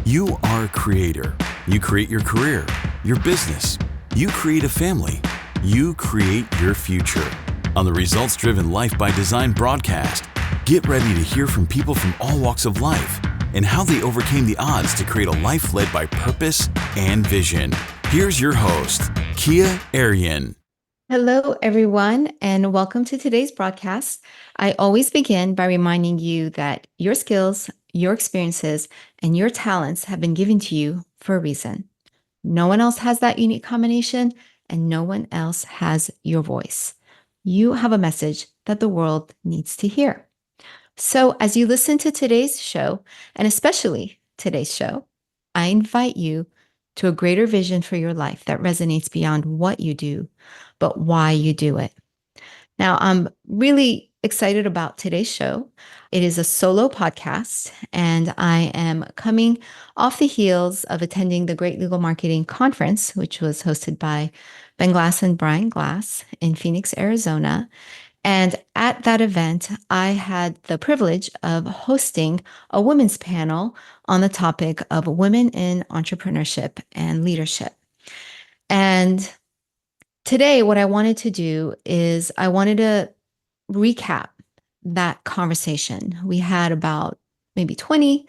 You are a creator. You create your career, your business. You create a family. You create your future. On the Results Driven Life by Design broadcast, get ready to hear from people from all walks of life and how they overcame the odds to create a life led by purpose and vision. Here's your host, Kia Arian. Hello, everyone, and welcome to today's broadcast. I always begin by reminding you that your skills, your experiences, and your talents have been given to you for a reason. No one else has that unique combination, and no one else has your voice. You have a message that the world needs to hear. So, as you listen to today's show, and especially today's show, I invite you to a greater vision for your life that resonates beyond what you do, but why you do it. Now, I'm really excited about today's show. It is a solo podcast, and I am coming off the heels of attending the Great Legal Marketing Conference, which was hosted by Ben Glass and Brian Glass in Phoenix, Arizona. And at that event, I had the privilege of hosting a women's panel on the topic of women in entrepreneurship and leadership. And today, what I wanted to do is I wanted to recap that conversation. We had about maybe 20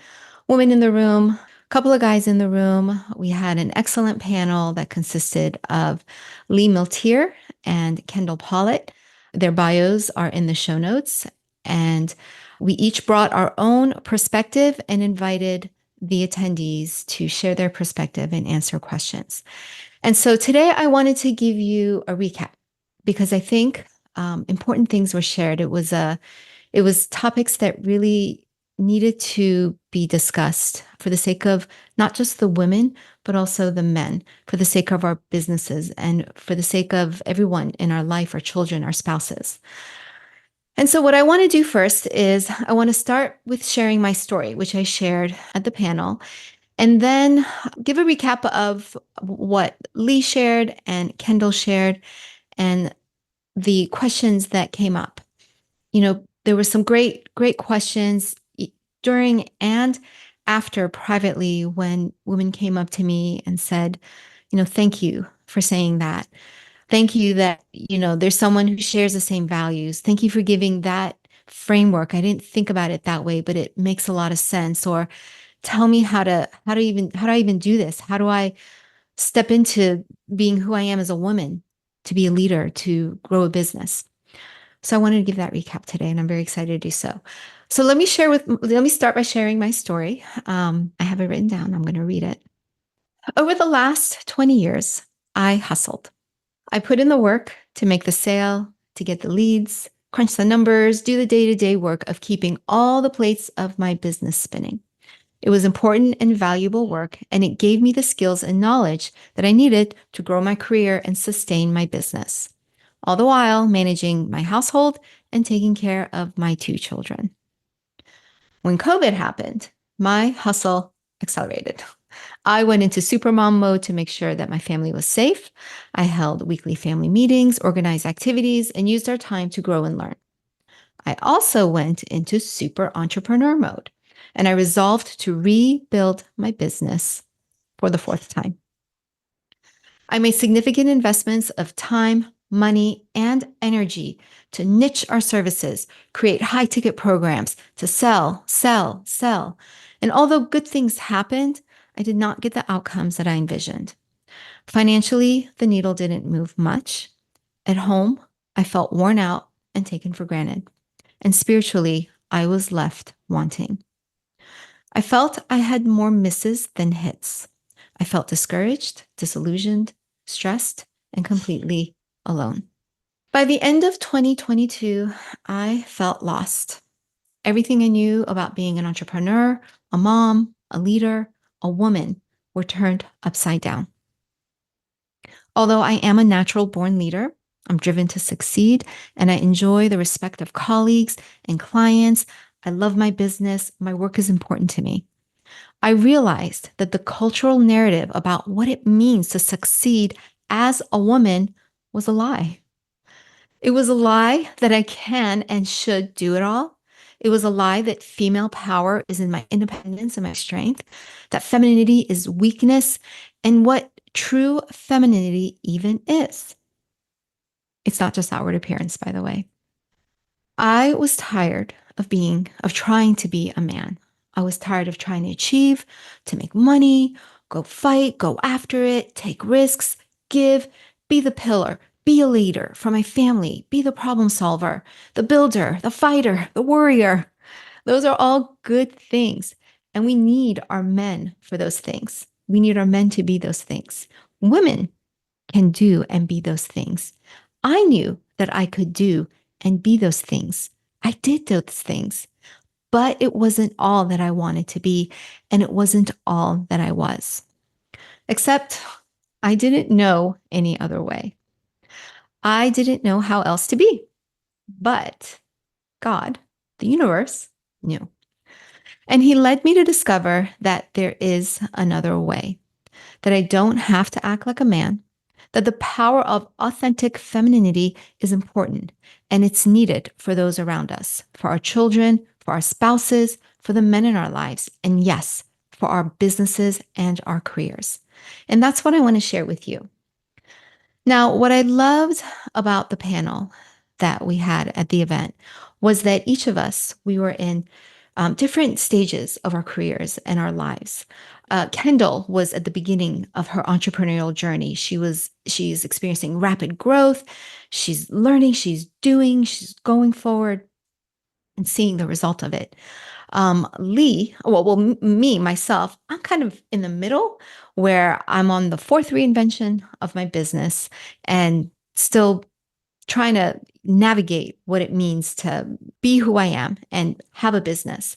women in the room, a couple of guys in the room. We had an excellent panel that consisted of Lee Miltier and Kendall Pollitt. Their bios are in the show notes. And we each brought our own perspective and invited the attendees to share their perspective and answer questions. And so today I wanted to give you a recap because I think important things were shared. It was topics that really needed to be discussed for the sake of not just the women, but also the men, for the sake of our businesses and for the sake of everyone in our life, our children, our spouses. And so what I want to do first is I want to start with sharing my story, which I shared at the panel, and then give a recap of what Lee shared and Kendall shared and the questions that came up. You know, there were some great questions during and after privately when women came up to me and said, thank you for saying that. Thank you that, there's someone who shares the same values. Thank you for giving that framework. I didn't think about it that way, but it makes a lot of sense. Or tell me how do I even do this? How do I step into being who I am as a woman, to be a leader, to grow a business? So I wanted to give that recap today, and I'm very excited to do so. So let me start by sharing my story. I have it written down. I'm going to read it. Over the last 20 years, I hustled. I put in the work to make the sale, to get the leads, crunch the numbers, do the day-to-day work of keeping all the plates of my business spinning. It was important and valuable work, and it gave me the skills and knowledge that I needed to grow my career and sustain my business, all the while managing my household and taking care of my 2 children. When COVID happened, my hustle accelerated. I went into supermom mode to make sure that my family was safe. I held weekly family meetings, organized activities, and used our time to grow and learn. I also went into super entrepreneur mode, and I resolved to rebuild my business for the 4th time. I made significant investments of time, money, and energy to niche our services, create high-ticket programs, to sell. And although good things happened, I did not get the outcomes that I envisioned. Financially, the needle didn't move much. At home, I felt worn out and taken for granted. And spiritually, I was left wanting. I felt I had more misses than hits. I felt discouraged, disillusioned, stressed, and completely alone. By the end of 2022, I felt lost. Everything I knew about being an entrepreneur, a mom, a leader, a woman were turned upside down. Although I am a natural-born leader, I'm driven to succeed, and I enjoy the respect of colleagues and clients. I love my business. My work is important to me. I realized that the cultural narrative about what it means to succeed as a woman was a lie. It was a lie that I can and should do it all. It was a lie that female power is in my independence and my strength, that femininity is weakness, and what true femininity even is. It's not just outward appearance, by the way. I was tired of trying to be a man. I was tired of trying to achieve, to make money, go fight, go after it, take risks, give, be the pillar, be a leader for my family, be the problem solver, the builder, the fighter, the warrior. Those are all good things. And we need our men for those things. We need our men to be those things. Women can do and be those things. I knew that I could do and be those things. I did those things, but it wasn't all that I wanted to be, and it wasn't all that I was. Except I didn't know any other way. I didn't know how else to be. But God, the universe, knew. And He led me to discover that there is another way, that I don't have to act like a man, that the power of authentic femininity is important and it's needed for those around us, for our children, for our spouses, for the men in our lives, and yes, for our businesses and our careers. And that's what I want to share with you. Now, what I loved about the panel that we had at the event was that each of us, we were in different stages of our careers and our lives. Kendall was at the beginning of her entrepreneurial journey. She's experiencing rapid growth. She's learning, she's doing, she's going forward and seeing the result of it. Me, myself, I'm kind of in the middle where I'm on the fourth reinvention of my business and still trying to navigate what it means to be who I am and have a business.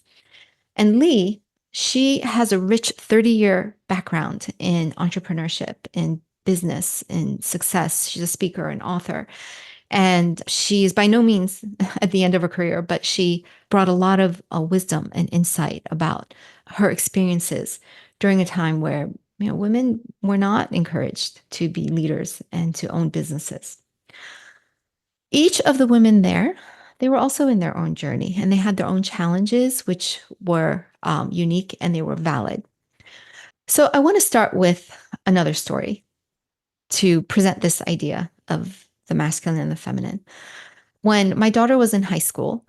And Lee, she has a rich 30-year background in entrepreneurship, in business, in success. She's a speaker and author. And she's by no means at the end of her career, but she brought a lot of wisdom and insight about her experiences during a time where women were not encouraged to be leaders and to own businesses. Each of the women there, they were also in their own journey and they had their own challenges, which were unique and they were valid. So I want to start with another story to present this idea of the masculine and the feminine. When my daughter was in high school,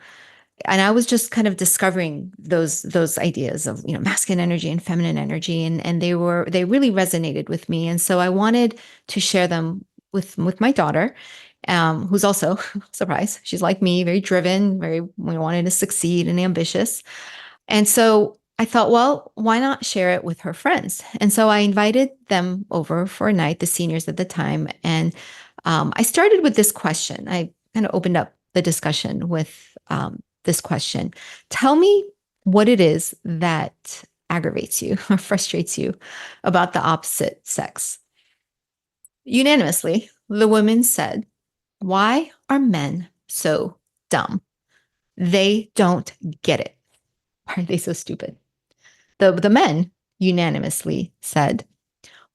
and I was just kind of discovering those ideas of masculine energy and feminine energy, and they really resonated with me, and so I wanted to share them with my daughter, who's also surprise, she's like me, very driven, very wanted to succeed and ambitious, and so I thought, well, why not share it with her friends? And so I invited them over for a night, the seniors at the time, and I started with this question. I kind of opened up the discussion with this question. Tell me what it is that aggravates you or frustrates you about the opposite sex. Unanimously, the women said, why are men so dumb? They don't get it. Why are they so stupid? The men unanimously said,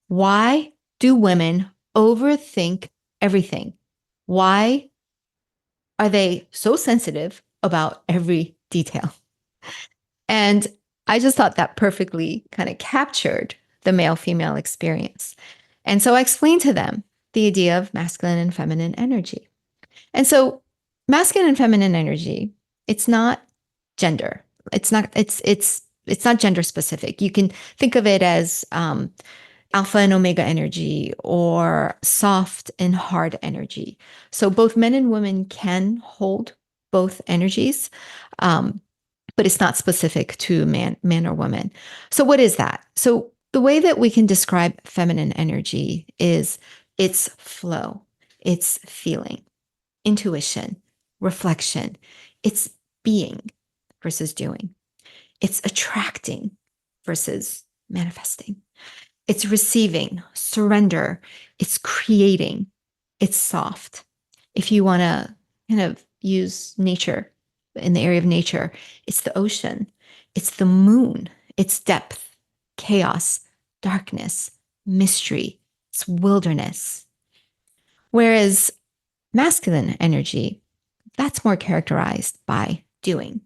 why do women overthink everything? Why are they so sensitive about every detail? And I just thought that perfectly kind of captured the male female experience. And so I explained to them the idea of masculine and feminine energy. And so masculine and feminine energy, it's not gender. It's not gender specific. You can think of it as alpha and omega energy or soft and hard energy. So both men and women can hold both energies, but it's not specific to man or woman. So what is that? So the way that we can describe feminine energy is its flow, its feeling, intuition, reflection, it's being versus doing. It's attracting versus manifesting. It's receiving, surrender. It's creating. It's soft. If you want to kind of use nature in the area of nature, it's the ocean. It's the moon. It's depth, chaos, darkness, mystery. It's wilderness. Whereas masculine energy, that's more characterized by doing.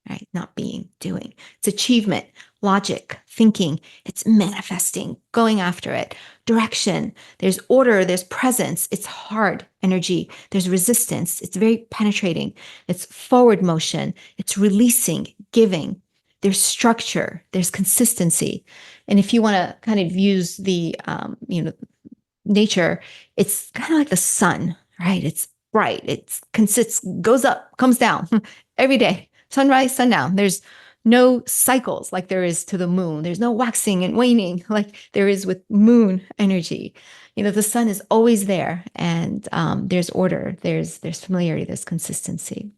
right? Not being, doing. It's achievement, logic, thinking. It's manifesting, going after it, direction. There's order, there's presence. It's hard energy. There's resistance. It's very penetrating. It's forward motion. It's releasing, giving. There's structure. There's consistency. And if you want to kind of use the, nature, it's kind of like the sun, right? It's bright. It consists, goes up, comes down every day, sunrise, sundown. There's no cycles like there is to the moon. There's no waxing and waning like there is with moon energy. The sun is always there, and there's order, there's familiarity, there's consistency.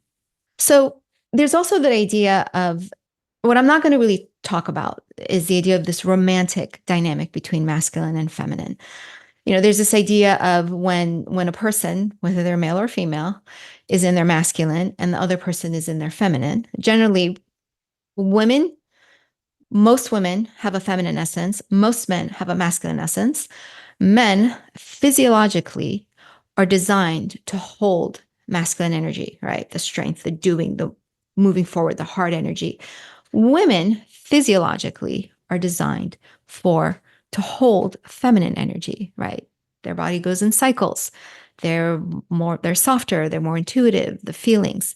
So there's also the idea of what I'm not going to really talk about is the idea of this romantic dynamic between masculine and feminine. There's this idea of when a person, whether they're male or female, is in their masculine and the other person is in their feminine. Generally, women, most women have a feminine essence, most men have a masculine essence. Men physiologically are designed to hold masculine energy, right? The strength, the doing, the moving forward, the hard energy. Women physiologically are designed to hold feminine energy, right? Their body goes in cycles. They're softer, they're more intuitive, the feelings.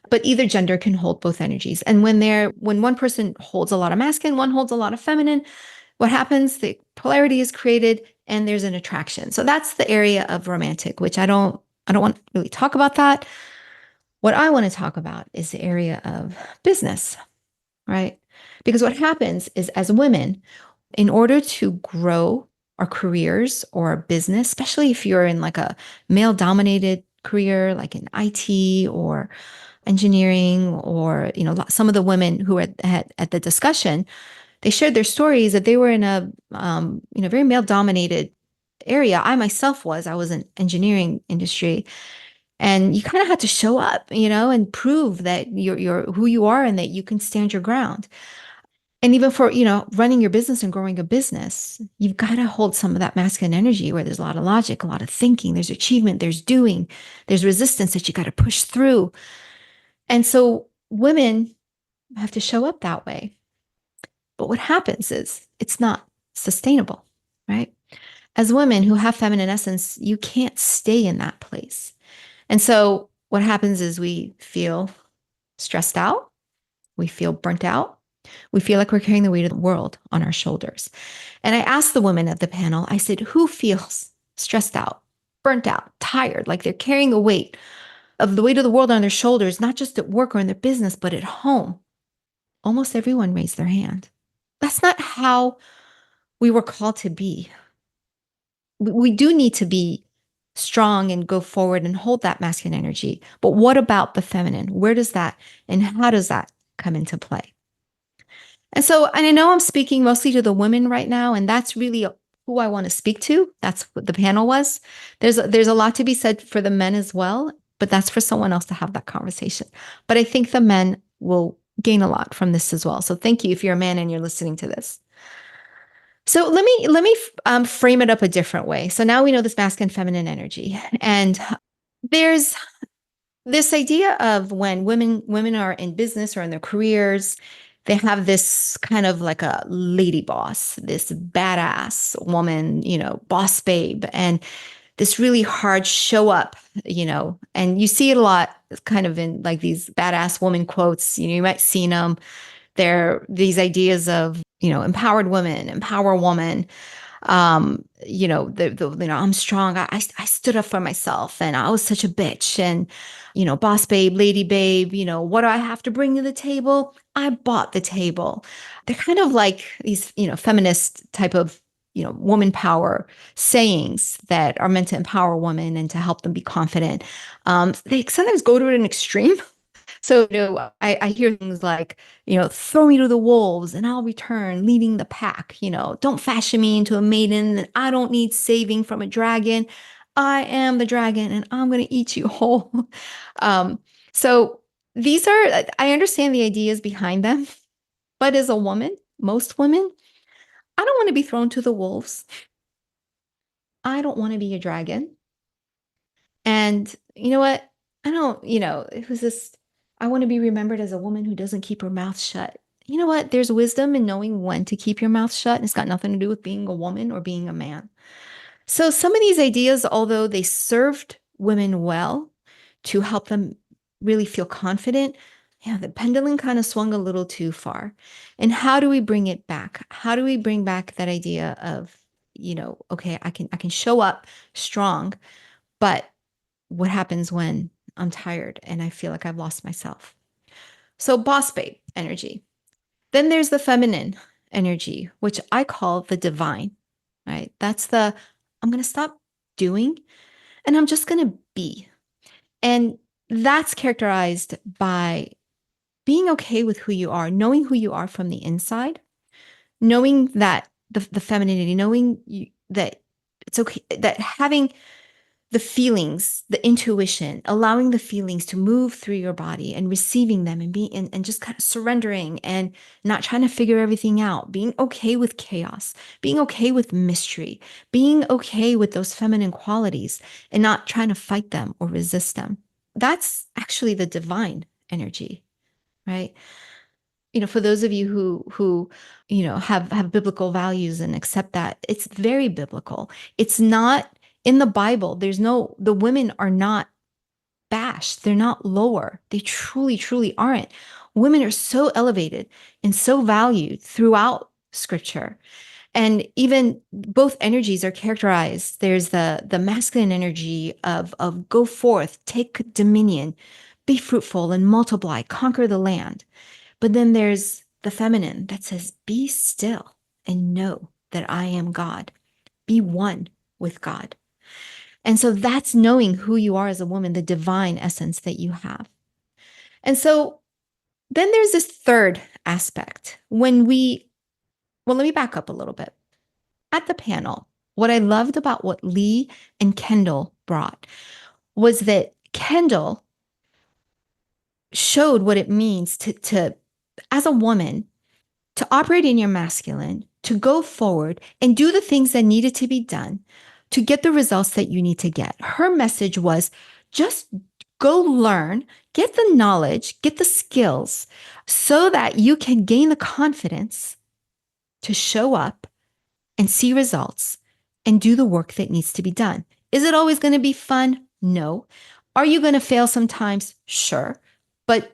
But either gender can hold both energies. And when one person holds a lot of masculine, one holds a lot of feminine, what happens? The polarity is created and there's an attraction. So that's the area of romantic, which I don't want to really talk about that. What I want to talk about is the area of business, right? Because what happens is, as women, in order to grow our careers or our business, especially if you're in like a male dominated career, like in IT or engineering, or, some of the women who were at the discussion, they shared their stories that they were in a, very male dominated area. I was in engineering industry, and you kind of had to show up, and prove that you're who you are and that you can stand your ground. And even for, running your business and growing a business, you've got to hold some of that masculine energy where there's a lot of logic, a lot of thinking, there's achievement, there's doing, there's resistance that you got to push through. And so women have to show up that way. But what happens is it's not sustainable, right? As women who have feminine essence, you can't stay in that place. And so what happens is we feel stressed out, we feel burnt out, we feel like we're carrying the weight of the world on our shoulders. And I asked the women at the panel, I said, who feels stressed out, burnt out, tired, like they're carrying the weight of the world on their shoulders, not just at work or in their business, but at home? Almost everyone raised their hand. That's not how we were called to be. We do need to be strong and go forward and hold that masculine energy. But what about the feminine? Where does that and how does that come into play? And I know I'm speaking mostly to the women right now, and that's really who I want to speak to. That's what the panel was. There's a lot to be said for the men as well, but that's for someone else to have that conversation. But I think the men will gain a lot from this as well. So thank you if you're a man and you're listening to this. So let me frame it up a different way. So now we know this masculine feminine energy, and there's this idea of when women are in business or in their careers, they have this kind of like a lady boss, this badass woman, boss babe, and this really hard show up, and you see it a lot kind of in like these badass woman quotes, you might see them. They're these ideas of, empowered woman, empower woman. I'm strong. I stood up for myself and I was such a bitch. And, boss babe, lady babe, what do I have to bring to the table? I bought the table. They're kind of like these, feminist type of, woman power sayings that are meant to empower women and to help them be confident. They sometimes go to an extreme. So, I hear things like, throw me to the wolves and I'll return leading the pack. Don't fashion me into a maiden, and I don't need saving from a dragon. I am the dragon and I'm going to eat you whole. um, so I understand the ideas behind them, but as a woman, most women, I don't want to be thrown to the wolves. I don't want to be a dragon. And you know what? I don't, it was this, I want to be remembered as a woman who doesn't keep her mouth shut. You know what? There's wisdom in knowing when to keep your mouth shut. And it's got nothing to do with being a woman or being a man. So some of these ideas, although they served women well to help them really feel confident, yeah, the pendulum kind of swung a little too far. And how do we bring it back? How do we bring back that idea of, okay, I can show up strong, but what happens when I'm tired and I feel like I've lost myself? So boss babe energy. Then there's the feminine energy, which I call the divine, right? That's the I'm going to stop doing and I'm just going to be. And that's characterized by being okay with who you are, knowing who you are from the inside, knowing that the femininity, knowing that it's okay, that having the feelings, the intuition, allowing the feelings to move through your body and receiving them and being and just kind of surrendering and not trying to figure everything out, being okay with chaos, being okay with mystery, being okay with those feminine qualities and not trying to fight them or resist them. That's actually the divine energy, right? For those of you who have biblical values and accept that, it's very biblical. It's not in the Bible. The women are not bashed. They're not lower. They truly, truly aren't. Women are so elevated and so valued throughout scripture. And even both energies are characterized. There's the masculine energy of go forth, take dominion, be fruitful and multiply, conquer the land. But then there's the feminine that says, be still and know that I am God. Be one with God. And so that's knowing who you are as a woman, the divine essence that you have. And so then there's this third aspect let me back up a little bit. At the panel, what I loved about what Lee and Kendall brought was that Kendall showed what it means to as a woman, to operate in your masculine, to go forward and do the things that needed to be done to get the results that you need to get. Her message was just go learn, get the knowledge, get the skills so that you can gain the confidence to show up and see results and do the work that needs to be done. Is it always going to be fun? No. Are you going to fail sometimes? Sure. But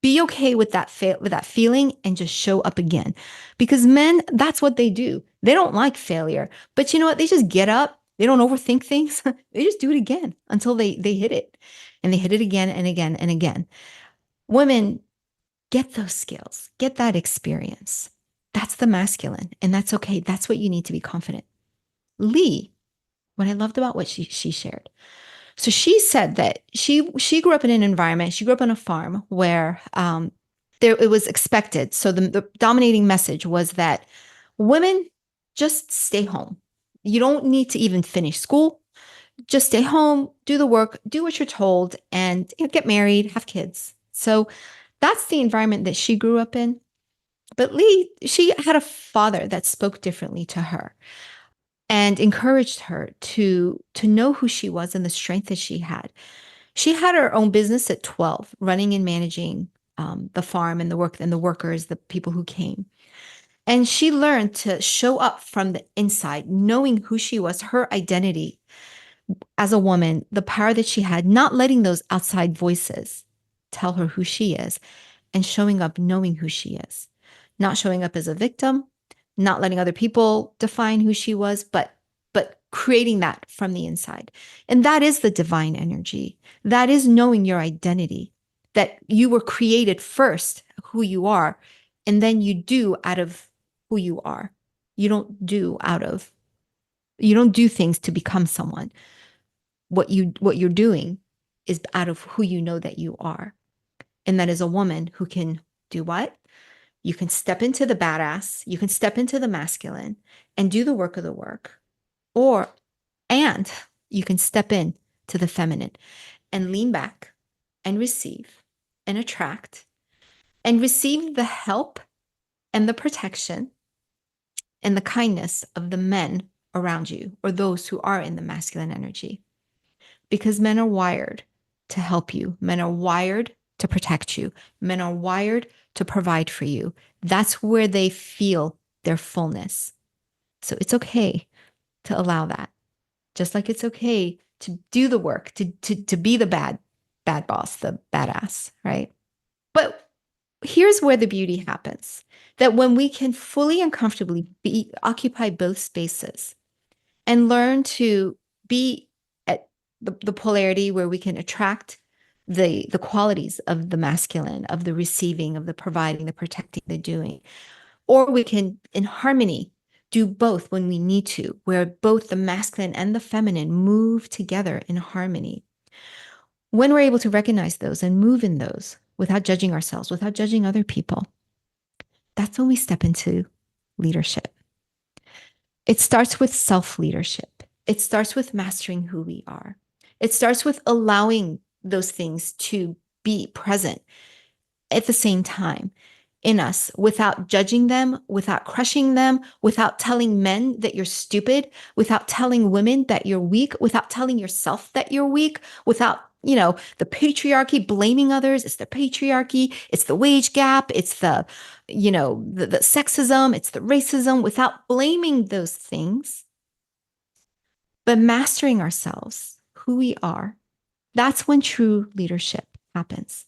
be okay with that with that feeling and just show up again. Because men, that's what they do. They don't like failure. But you know what? They just get up. They don't overthink things. They just do it again until they hit it. And they hit it again and again and again. Women, get those skills, get that experience. That's the masculine. And that's okay. That's what you need to be confident. Lee, what I loved about what she shared. So she said that she grew up in an environment, she grew up on a farm where it was expected. So the dominating message was that women just stay home. You don't need to even finish school. Just stay home, do the work, do what you're told, and get married, have kids. So that's the environment that she grew up in. But Lee, she had a father that spoke differently to her and encouraged her to know who she was and the strength that she had. She had her own business at 12, running and managing the farm and the work and the workers, the people who came. And she learned to show up from the inside, knowing who she was, her identity as a woman, the power that she had, not letting those outside voices tell her who she is, and showing up knowing who she is, not showing up as a victim, not letting other people define who she was, but creating that from the inside. And that is the divine energy. That is knowing your identity, that you were created first, who you are, and then you do out of who you are. You don't do things to become someone. What you're doing is out of who you know that you are. And that is a woman who can do what? You can step into the badass, you can step into the masculine and do the work of the work. And you can step in to the feminine and lean back and receive and attract and receive the help and the protection and the kindness of the men around you or those who are in the masculine energy. Because men are wired to help you. Men are wired to protect you. Men are wired to provide for you. That's where they feel their fullness. So it's okay to allow that. Just like it's okay to do the work, to be the bad boss, the badass, right? But here's where the beauty happens. That when we can fully and comfortably occupy both spaces and learn to be at the polarity where we can attract the qualities of the masculine, of the receiving, of the providing, the protecting, the doing, or we can in harmony do both when we need to, where both the masculine and the feminine move together in harmony. When we're able to recognize those and move in those without judging ourselves, without judging other people, that's when we step into leadership. It starts with self-leadership. It starts with mastering who we are. It starts with allowing those things to be present at the same time in us without judging them, without crushing them, without telling men that you're stupid, without telling women that you're weak, without telling yourself that you're weak, without, the patriarchy, blaming others. It's the patriarchy, it's the wage gap, it's the sexism, it's the racism, without blaming those things, but mastering ourselves, who we are. That's when true leadership happens.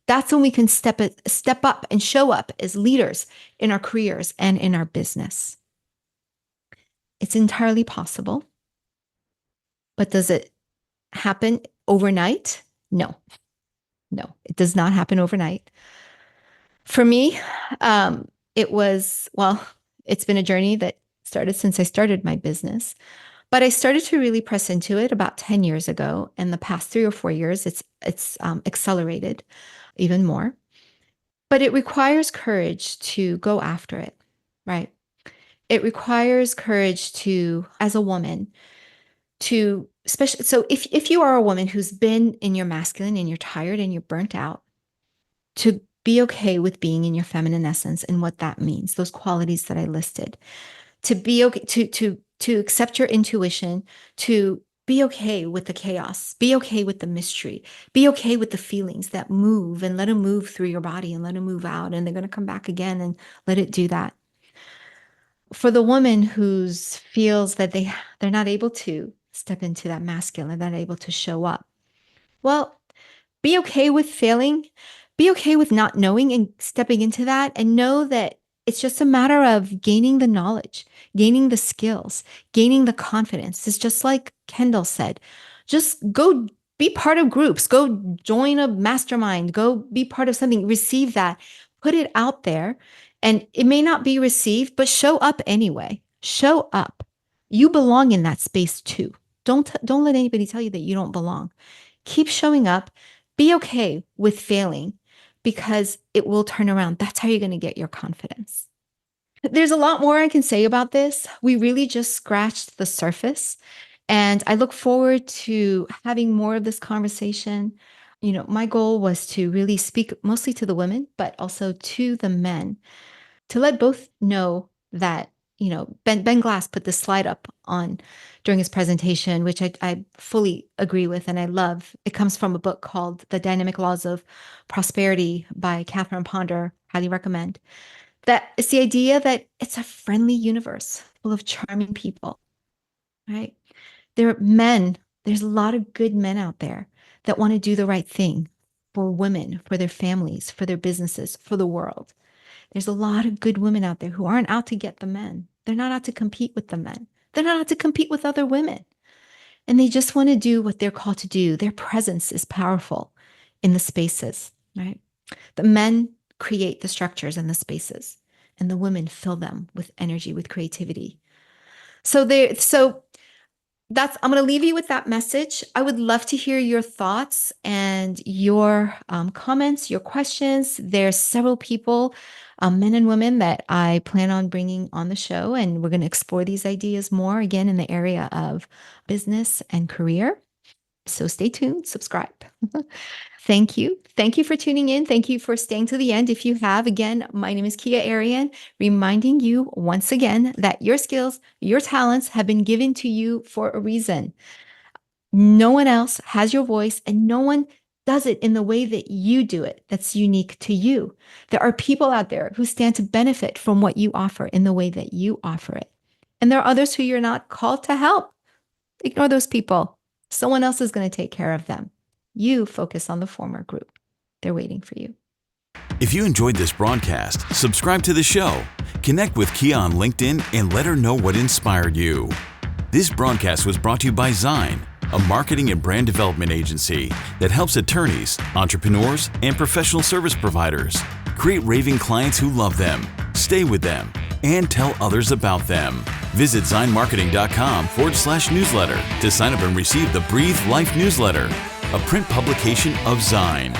That's when we can step up and show up as leaders in our careers and in our business. It's entirely possible. But does it happen overnight? No, it does not happen overnight. For me, it's been a journey that started since I started my business. But I started to really press into it about 10 years ago. And the past 3 or 4 years, it's accelerated even more. But it requires courage to go after it, right? It requires courage to, as a woman, to especially. So if you are a woman who's been in your masculine and you're tired and you're burnt out, to be okay with being in your feminine essence and what that means, those qualities that I listed, to be okay, to accept your intuition, to be okay with the chaos, be okay with the mystery, be okay with the feelings that move and let them move through your body and let them move out. And they're going to come back again and let it do that. For the woman who feels that they're not able to step into that masculine, they're not able to show up. Well, be okay with failing, be okay with not knowing and stepping into that, and know that it's just a matter of gaining the knowledge, gaining the skills, gaining the confidence. It's just like Kendall said, just go be part of groups, go join a mastermind, go be part of something, receive that, put it out there. And it may not be received, but show up anyway. Show up. You belong in that space too. Don't let anybody tell you that you don't belong. Keep showing up. Be okay with failing because it will turn around. That's how you're going to get your confidence. There's a lot more I can say about this. We really just scratched the surface. And I look forward to having more of this conversation. My goal was to really speak mostly to the women, but also to the men, to let both know that, Ben Glass put this slide up on during his presentation, which I fully agree with and I love. It comes from a book called The Dynamic Laws of Prosperity by Catherine Ponder. Highly recommend. That it's the idea that it's a friendly universe full of charming people, right? There are men, there's a lot of good men out there that want to do the right thing for women, for their families, for their businesses, for the world. There's a lot of good women out there who aren't out to get the men. They're not out to compete with the men. They're not out to compete with other women. And they just want to do what they're called to do. Their presence is powerful in the spaces, right? The men create the structures and the spaces, and the women fill them with energy, with creativity. So I'm going to leave you with that message. I would love to hear your thoughts and your comments, your questions. There's several people, men and women, that I plan on bringing on the show, and we're going to explore these ideas more again in the area of business and career. So stay tuned, subscribe. Thank you. Thank you for tuning in. Thank you for staying to the end. If you have, again, my name is Kia Arian, reminding you once again that your skills, your talents have been given to you for a reason. No one else has your voice, and no one does it in the way that you do it, that's unique to you. There are people out there who stand to benefit from what you offer in the way that you offer it. And there are others who you're not called to help. Ignore those people. Someone else is going to take care of them. You focus on the former group. They're waiting for you. If you enjoyed this broadcast, subscribe to the show, connect with Kia on LinkedIn, and let her know what inspired you. This broadcast was brought to you by Zine, a marketing and brand development agency that helps attorneys, entrepreneurs, and professional service providers create raving clients who love them, stay with them, and tell others about them. Visit zinemarketing.com/newsletter to sign up and receive the Breathe Life newsletter, a print publication of Zine.